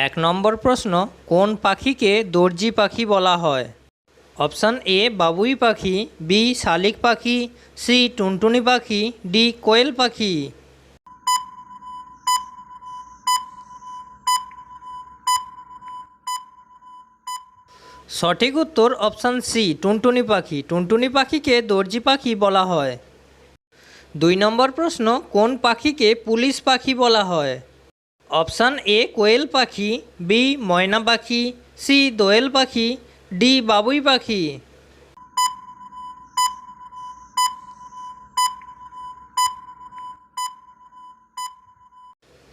এক নম্বর প্রশ্ন, কোন পাখিকে দর্জি পাখি বলা হয়? অপশান এ বাবুই পাখি, বি শালিক পাখি, সি টুনটুনি পাখি, ডি কোয়েল পাখি। সঠিক উত্তর অপশান সি টুনটুনি পাখি। টুনটুনি পাখিকে দর্জি পাখি বলা হয়। দুই নম্বর প্রশ্ন, কোন পাখিকে পুলিশ পাখি বলা হয়? অপশান এ কোয়েল পাখি, বি ময়না পাখি, সি দোয়েল পাখি, ডি বাবুই পাখি।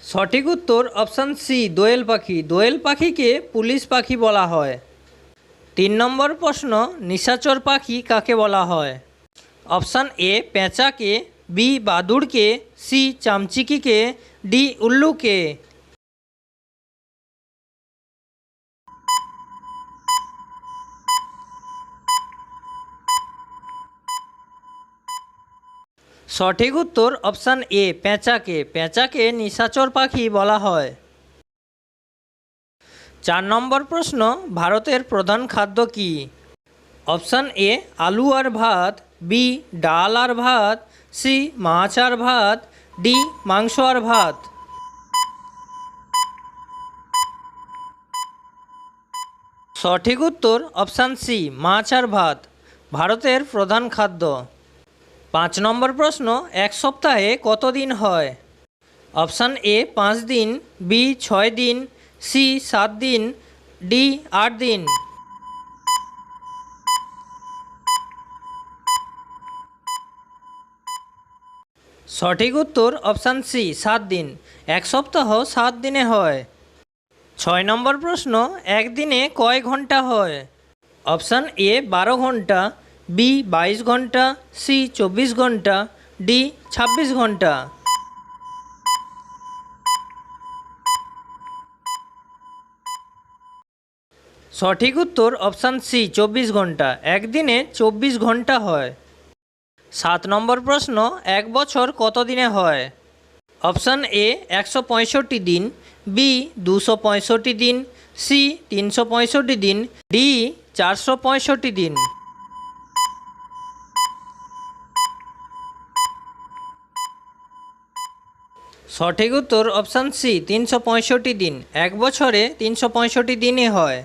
সঠিক উত্তর অপশান সি দোয়েল পাখি। দোয়েল পাখিকে পুলিশ পাখি বলা হয়। তিন নম্বর প্রশ্ন, নিশাচর পাখি কাকে বলা হয়? অপশান এ পেঁচাকে, বি বাদুড়কে, সি চামচিকিকে, ডি উল্লুকে। সঠিক উত্তর অপশান এ পেঁচাকে। পেঁচাকে নিশাচর পাখি বলা হয়। চার নম্বর প্রশ্ন, ভারতের প্রধান খাদ্য কী? অপশান এ আলু আর ভাত, বি ডাল আর ভাত, সি মাছ আর ভাত, ডি মাংস আর ভাত। সঠিক উত্তর অপশান সি মাছ আর ভাত ভারতের প্রধান খাদ্য। পাঁচ নম্বর প্রশ্ন, এক সপ্তাহে কত দিন হয়? অপশান এ 5 দিন, বি 6 দিন, সি 7 দিন, ডি 8 দিন। সঠিক উত্তর অপশান সি 7 দিন। এক সপ্তাহ 7 দিনে হয়। ছয় নম্বর প্রশ্ন, একদিনে কয় ঘন্টা হয়? অপশান এ 12 ঘন্টা, বি 22 ঘন্টা, সি 24 ঘন্টা, ডি 26 ঘন্টা। সঠিক উত্তর অপশান সি 24 ঘন্টা। একদিনে 24 ঘন্টা হয়। সাত নম্বর প্রশ্ন, এক বছর কত দিনে হয়? অপশান এ 165 দিন, বি 265 দিন, সি 365 দিন, ডি 465 দিন। সঠিক উত্তর অপশান সি 365 দিন। এক বছরে 365 দিনই হয়।